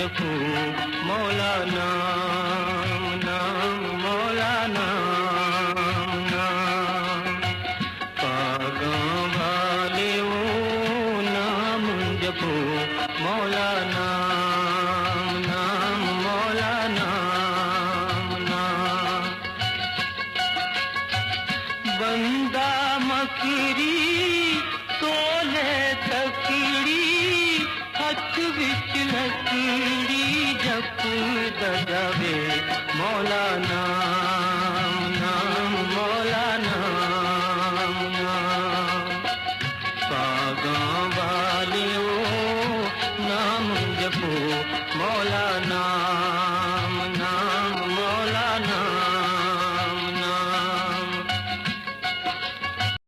जपो मौला नाम नाम मौला नाम नाम पागा वाले वो नाम जपो मौला नाम नाम मौला नाम नाम बंदा मकरी